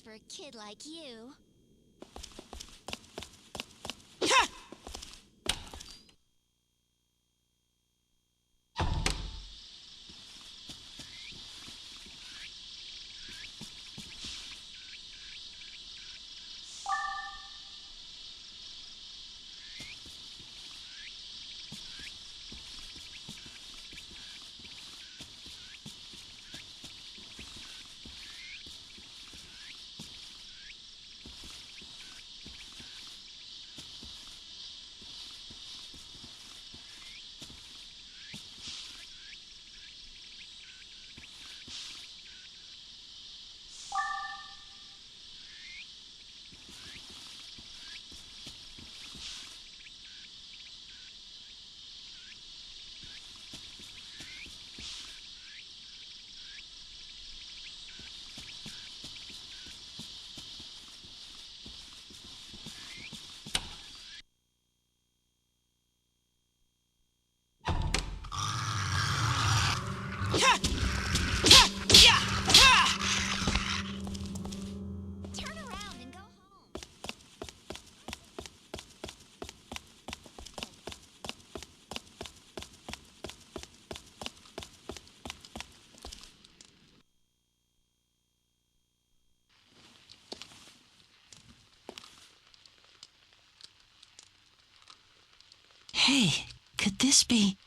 for a kid like you. Turn around and go home. Hey, could this be...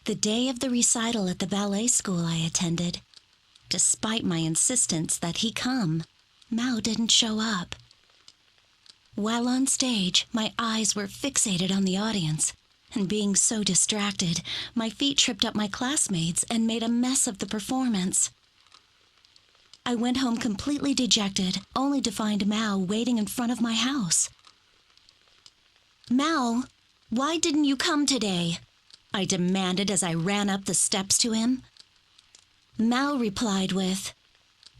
The day of the recital at the ballet school I attended, despite my insistence that he come, Mao didn't show up. While on stage, my eyes were fixated on the audience, and being so distracted, my feet tripped up my classmates and made a mess of the performance. I went home completely dejected, only to find Mao waiting in front of my house. "Mao, why didn't you come today?" I demanded as I ran up the steps to him. Mao replied with,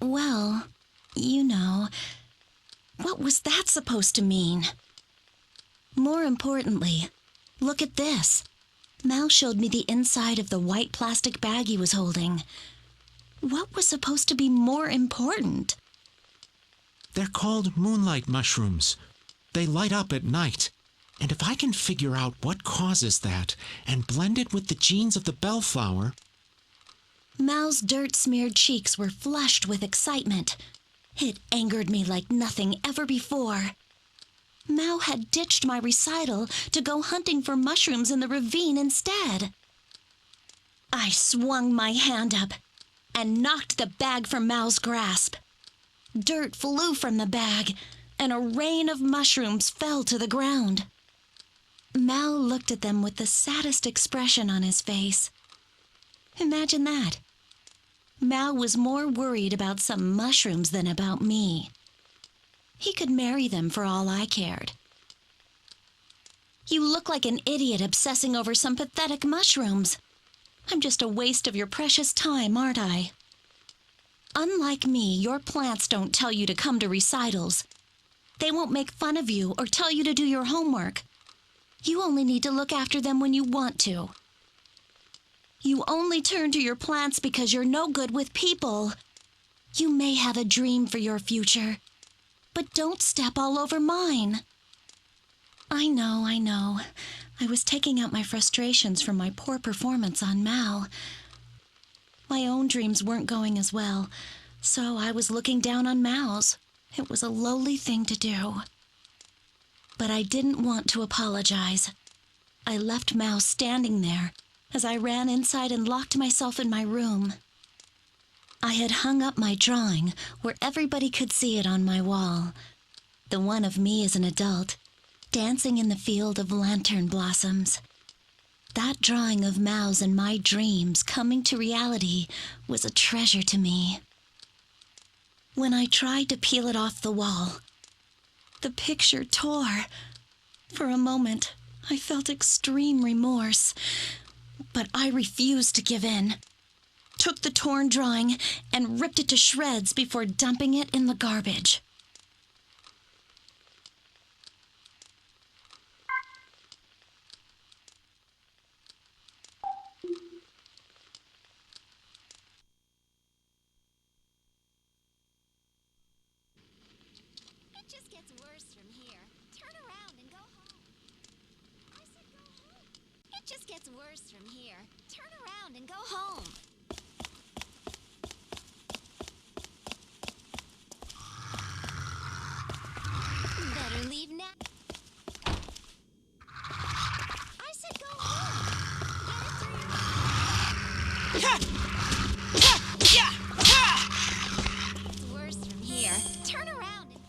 "Well, you know." What was that supposed to mean? More importantly, look at this. Mao showed me the inside of the white plastic bag he was holding. What was supposed to be more important? They're called moonlight mushrooms. They light up at night. And if I can figure out what causes that and blend it with the genes of the bellflower... Mao's dirt-smeared cheeks were flushed with excitement. It angered me like nothing ever before. Mao had ditched my recital to go hunting for mushrooms in the ravine instead. I swung my hand up and knocked the bag from Mao's grasp. Dirt flew from the bag, and a rain of mushrooms fell to the ground. Mao looked at them with the saddest expression on his face. Imagine that. Mao was more worried about some mushrooms than about me. He could marry them for all I cared. "You look like an idiot obsessing over some pathetic mushrooms. I'm just a waste of your precious time, aren't I? Unlike me, your plants don't tell you to come to recitals. They won't make fun of you or tell you to do your homework. You only need to look after them when you want to. You only turn to your plants because you're no good with people. You may have a dream for your future, but don't step all over mine." I know. I was taking out my frustrations from my poor performance on Mao. My own dreams weren't going as well, so I was looking down on Mao's. It was a lowly thing to do. But I didn't want to apologize. I left Mao standing there as I ran inside and locked myself in my room. I had hung up my drawing where everybody could see it on my wall. The one of me as an adult, dancing in the field of lantern blossoms. That drawing of Mao's and my dreams coming to reality was a treasure to me. When I tried to peel it off the wall, the picture tore. For a moment, I felt extreme remorse, but I refused to give in. took the torn drawing and ripped it to shreds before dumping it in the garbage. It just gets worse from here. Turn around and go home. I said go home. It just gets worse from here. Turn around and go home. Better leave now. I said go home. Get it through your It's worse from here. Turn around and...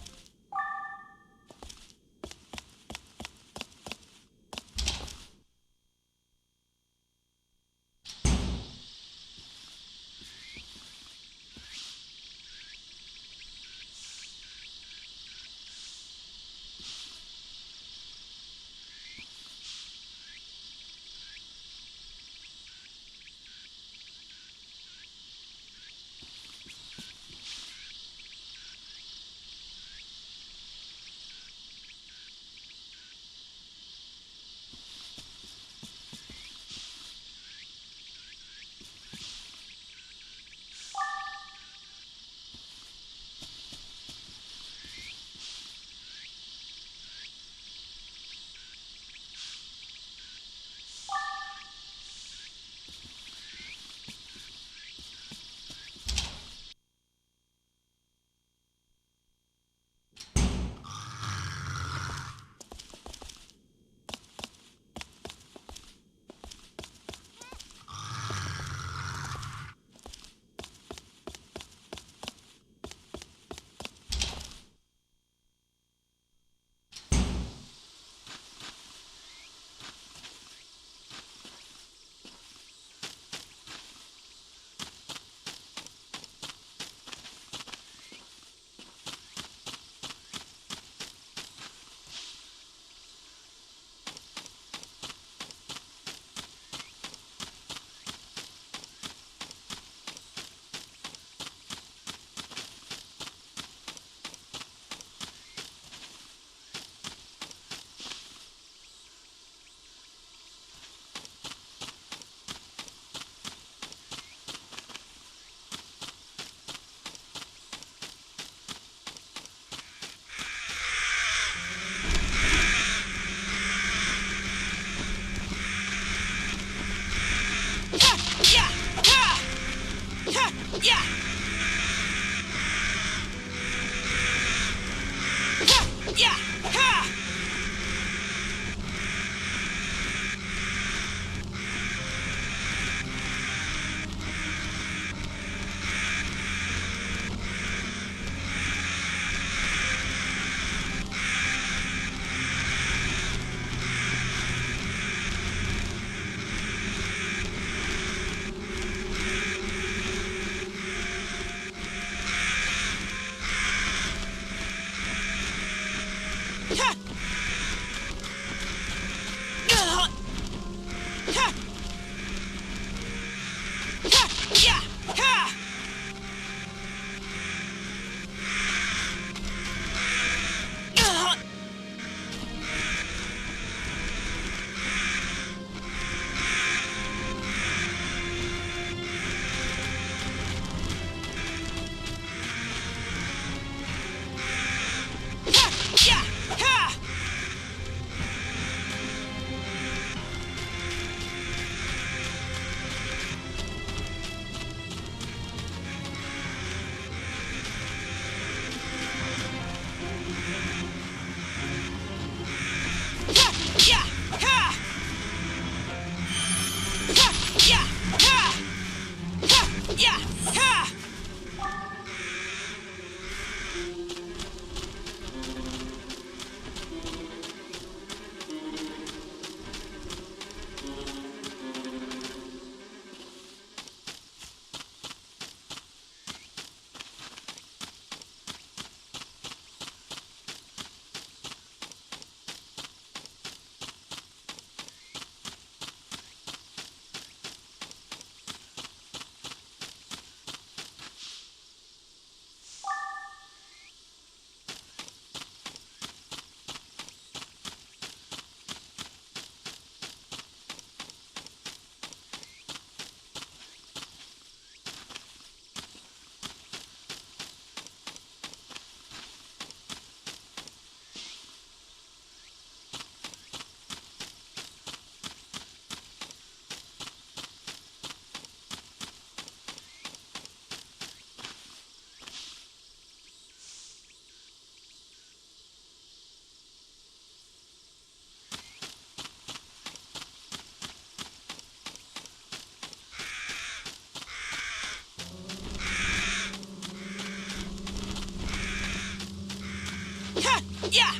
Yeah!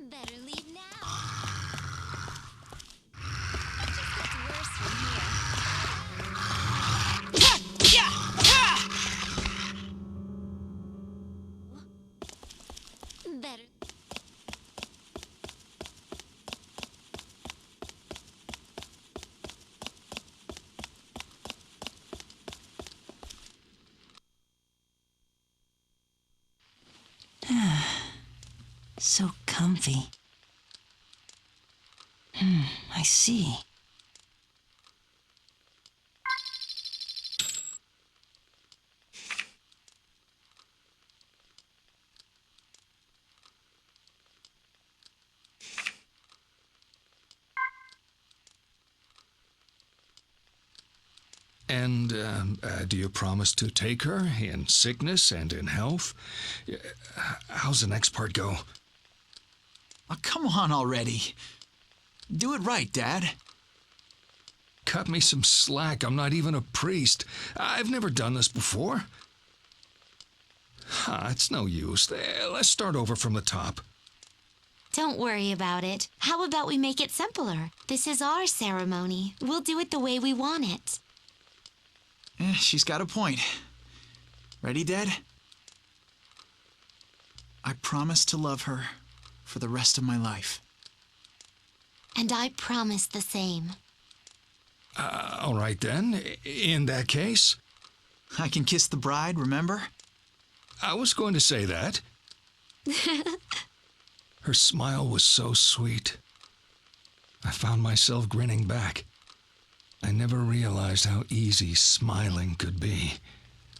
Better leave now. It just gets worse from here. Yeah! Better. So comfy. I see. And do you promise to take her in sickness and in health? How's the next part go? Oh, come on already. Do it right, Dad. Cut me some slack. I'm not even a priest. I've never done this before. It's no use. Let's start over from the top. Don't worry about it. How about we make it simpler? This is our ceremony. We'll do it the way we want it. She's got a point. Ready, Dad? I promise to love her for the rest of my life. And I promise the same. All right, then. In that case, I can kiss the bride, remember? I was going to say that. Her smile was so sweet. I found myself grinning back. I never realized how easy smiling could be.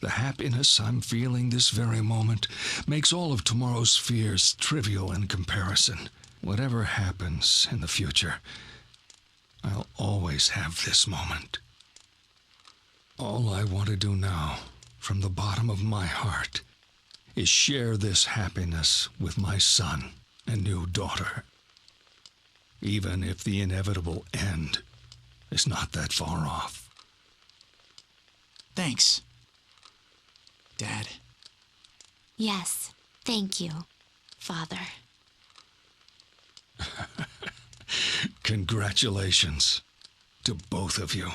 The happiness I'm feeling this very moment makes all of tomorrow's fears trivial in comparison. Whatever happens in the future, I'll always have this moment. All I want to do now, from the bottom of my heart, is share this happiness with my son and new daughter. Even if the inevitable end is not that far off. Thanks, Dad. Yes, thank you, Father. Congratulations to both of you.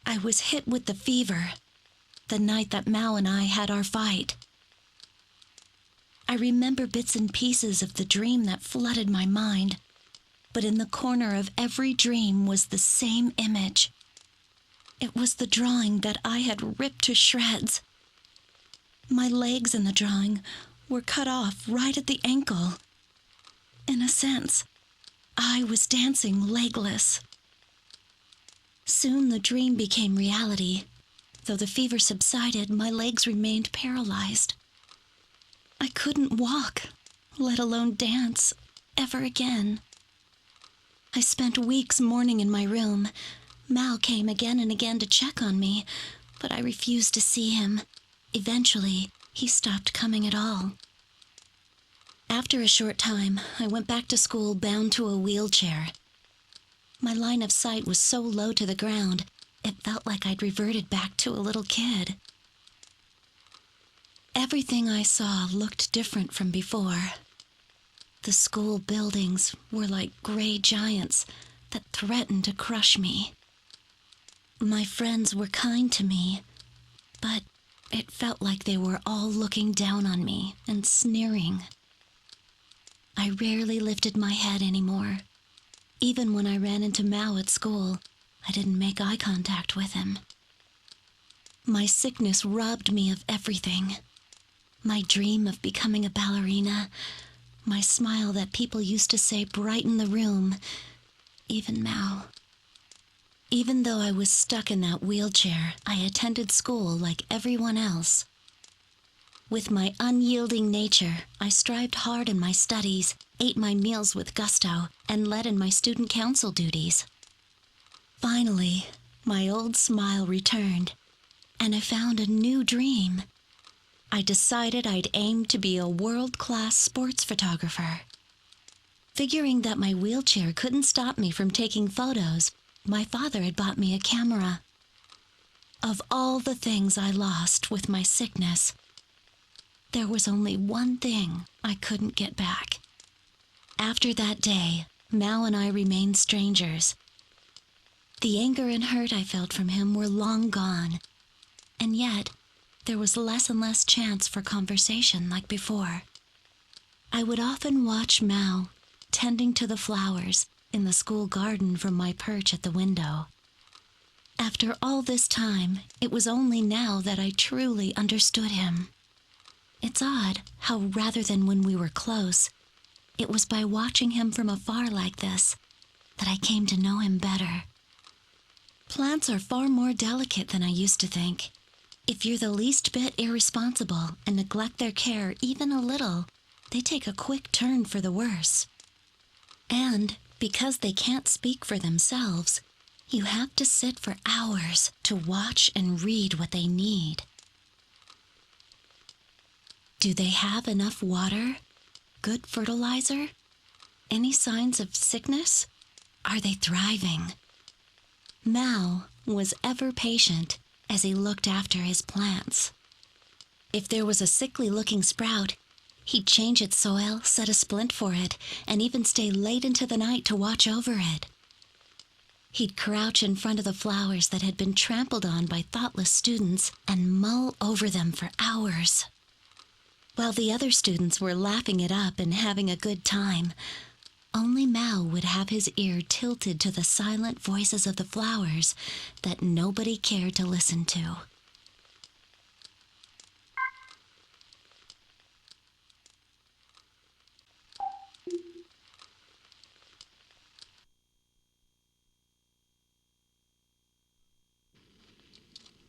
I was hit with the fever the night that Mao and I had our fight. I remember bits and pieces of the dream that flooded my mind, but in the corner of every dream was the same image. It was the drawing that I had ripped to shreds. My legs in the drawing were cut off right at the ankle. In a sense, I was dancing legless. Soon the dream became reality. Though the fever subsided, my legs remained paralyzed. I couldn't walk, let alone dance, ever again. I spent weeks mourning in my room. Mao came again and again to check on me, but I refused to see him. Eventually, he stopped coming at all. After a short time, I went back to school bound to a wheelchair. My line of sight was so low to the ground, it felt like I'd reverted back to a little kid. Everything I saw looked different from before. The school buildings were like gray giants that threatened to crush me. My friends were kind to me, but it felt like they were all looking down on me and sneering. I rarely lifted my head anymore. Even when I ran into Mao at school, I didn't make eye contact with him. My sickness robbed me of everything. My dream of becoming a ballerina, my smile that people used to say brightened the room, even Mao. Even though I was stuck in that wheelchair, I attended school like everyone else. With my unyielding nature, I strived hard in my studies, ate my meals with gusto, and led in my student council duties. Finally, my old smile returned, and I found a new dream. I decided I'd aim to be a world-class sports photographer. Figuring that my wheelchair couldn't stop me from taking photos, my father had bought me a camera. Of all the things I lost with my sickness, there was only one thing I couldn't get back. After that day, Mao and I remained strangers. The anger and hurt I felt from him were long gone, and yet there was less and less chance for conversation like before. I would often watch Mao tending to the flowers in the school garden from my perch at the window. After all this time, it was only now that I truly understood him. It's odd how rather than when we were close, it was by watching him from afar like this that I came to know him better. Plants are far more delicate than I used to think. If you're the least bit irresponsible and neglect their care even a little, they take a quick turn for the worse. And because they can't speak for themselves, you have to sit for hours to watch and read what they need. Do they have enough water? Good fertilizer? Any signs of sickness? Are they thriving? Mao was ever patient as he looked after his plants. If there was a sickly-looking sprout, he'd change its soil, set a splint for it, and even stay late into the night to watch over it. He'd crouch in front of the flowers that had been trampled on by thoughtless students and mull over them for hours. While the other students were laughing it up and having a good time, only Mao would have his ear tilted to the silent voices of the flowers that nobody cared to listen to.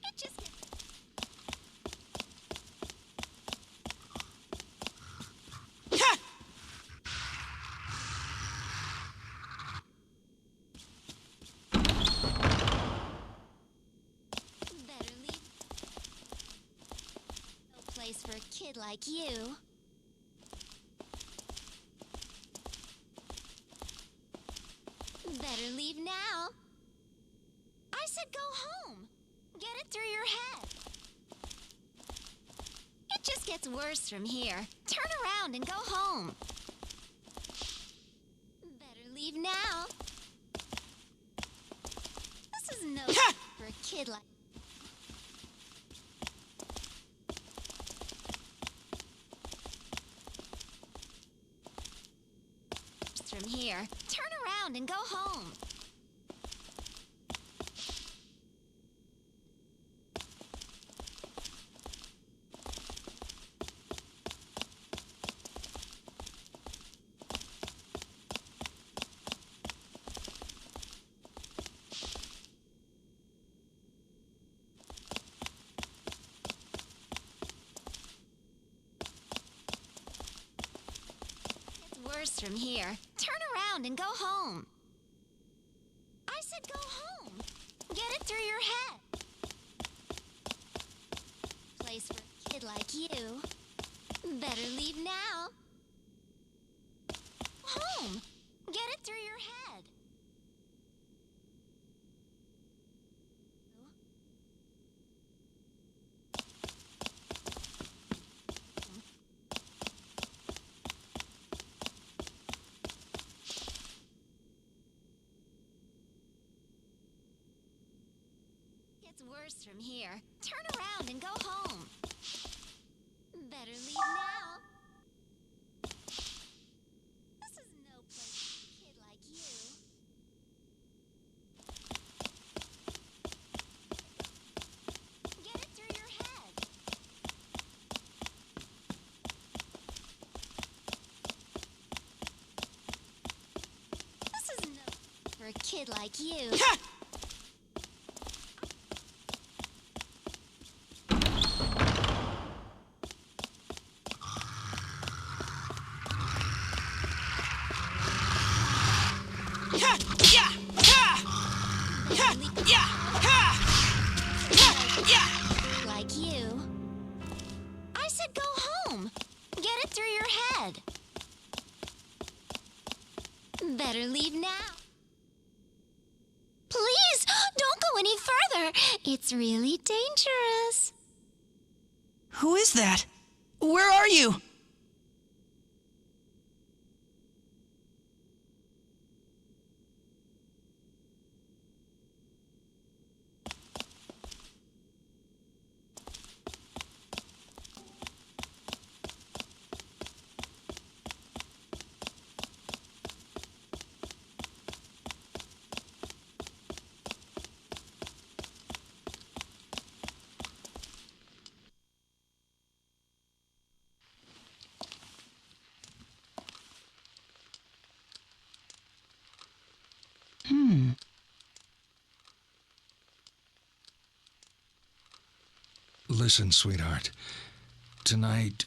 It just gets better leave no place for a kid like you. Better leave now. I said go home. Get it through your head. It just gets worse from here. Turn around and go home. Better leave now. This is no for a kid like... From here. Turn around and go home. Worse from here. Turn around and go home. I said go home. Get it through your head. Place for a kid like you. Better leave now. Home. Get it through your head. It's worse from here. Turn around and go home. Better leave now. This is no place for a kid like you. Get it through your head. This is no for a kid like you. head. Better leave now. Please, don't go any further. It's really dangerous. Who is that? Where are you? Listen, sweetheart. Tonight,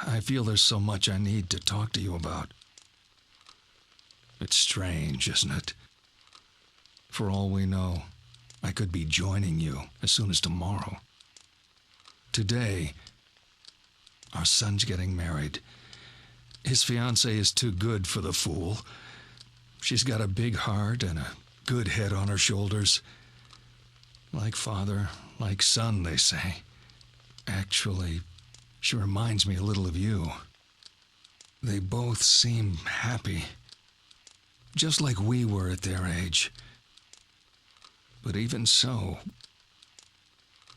I feel there's so much I need to talk to you about. It's strange, isn't it? For all we know, I could be joining you as soon as tomorrow. Today, our son's getting married. His fiancée is too good for the fool. She's got a big heart and a good head on her shoulders. Like father, like son, they say. Actually, she reminds me a little of you. They both seem happy, just like we were at their age. But even so,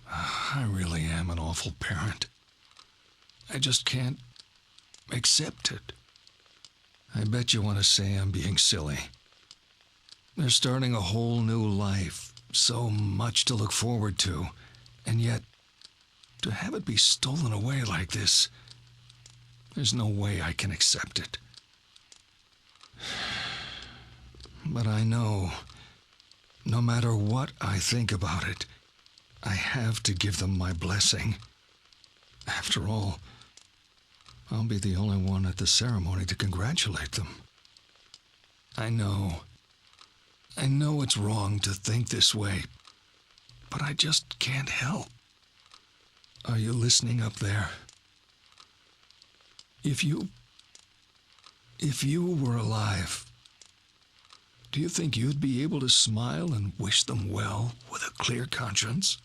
I really am an awful parent. I just can't accept it. I bet you want to say I'm being silly. They're starting a whole new life, so much to look forward to, and yet, to have it be stolen away like this, there's no way I can accept it. But I know, no matter what I think about it, I have to give them my blessing. After all, I'll be the only one at the ceremony to congratulate them. I know it's wrong to think this way, but I just can't help. Are you listening up there? If you were alive, do you think you'd be able to smile and wish them well with a clear conscience?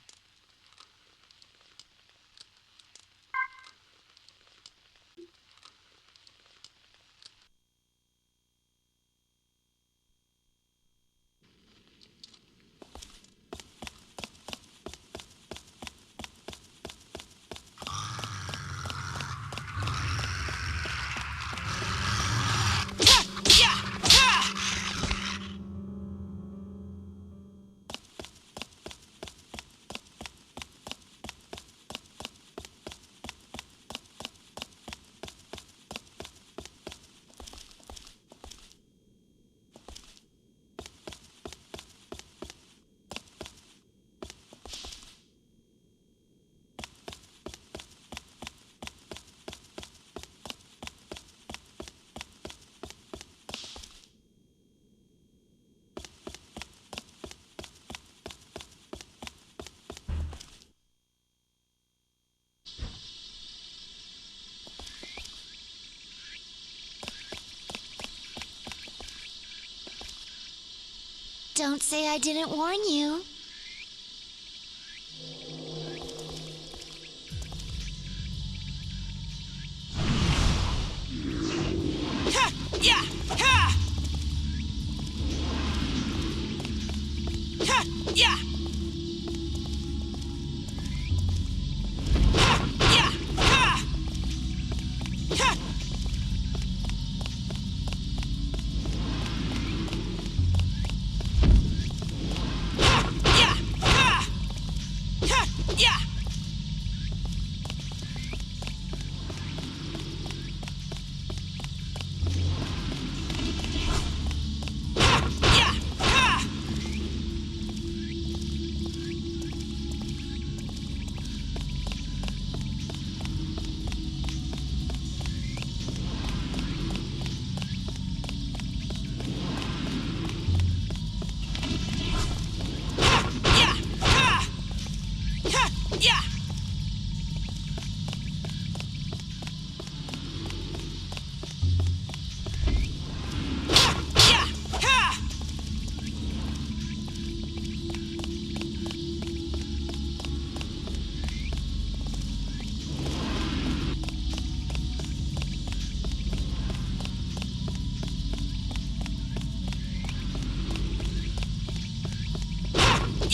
Don't say I didn't warn you.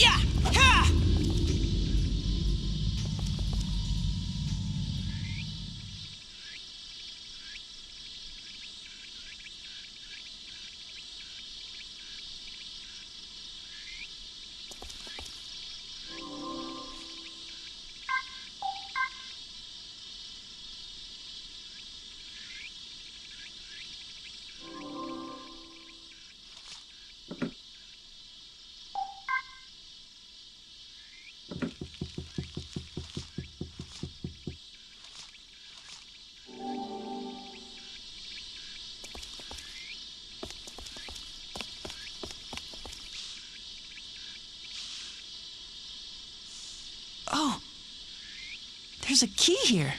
Yeah! Ha! Oh, there's a key here.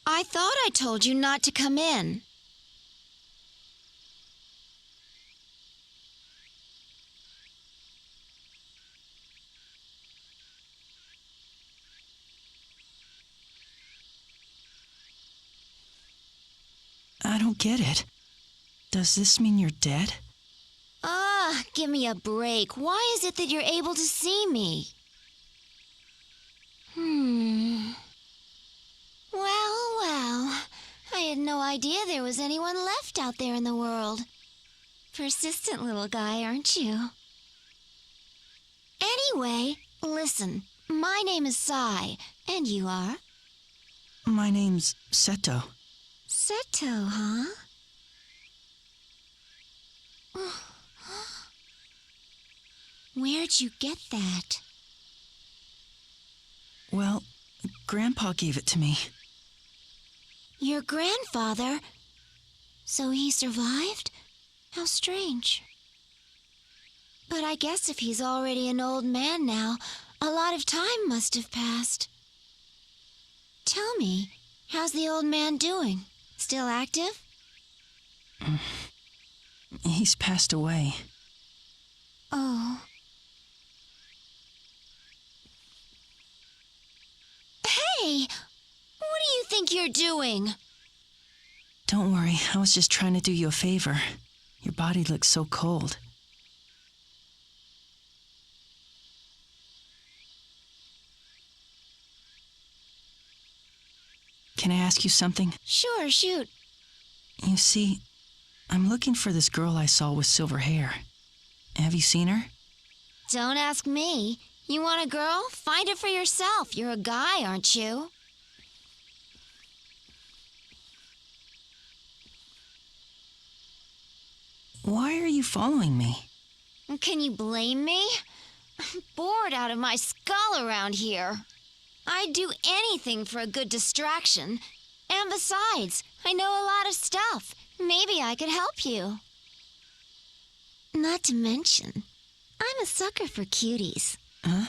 I thought I told you not to come in. I don't get it. Does this mean you're dead? Give me a break. Why is it that you're able to see me? Well. I had no idea there was anyone left out there in the world. Persistent little guy, aren't you? Anyway, listen. My name is Sai, and you are? My name's Seto. Seto, huh? Where'd you get that? Well, Grandpa gave it to me. Your grandfather? So he survived? How strange. But I guess if he's already an old man now, a lot of time must have passed. Tell me, how's the old man doing? Still active? He's passed away. Oh. Hey! What do you think you're doing? Don't worry, I was just trying to do you a favor. Your body looks so cold. Can I ask you something? Sure, shoot. You see, I'm looking for this girl I saw with silver hair. Have you seen her? Don't ask me. You want a girl? Find it for yourself. You're a guy, aren't you? Why are you following me? Can you blame me? I'm bored out of my skull around here. I'd do anything for a good distraction. And besides, I know a lot of stuff. Maybe I could help you. Not to mention, I'm a sucker for cuties. Huh?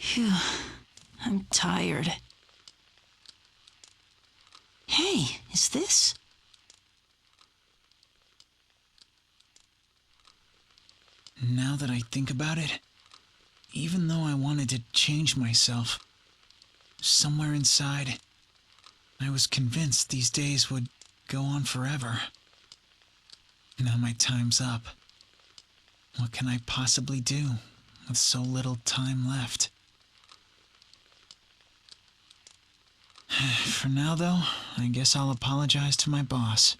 Phew, I'm tired. Hey, is this? Now that I think about it, even though I wanted to change myself, somewhere inside, I was convinced these days would go on forever. Now my time's up. What can I possibly do with so little time left? For now, though, I guess I'll apologize to my boss.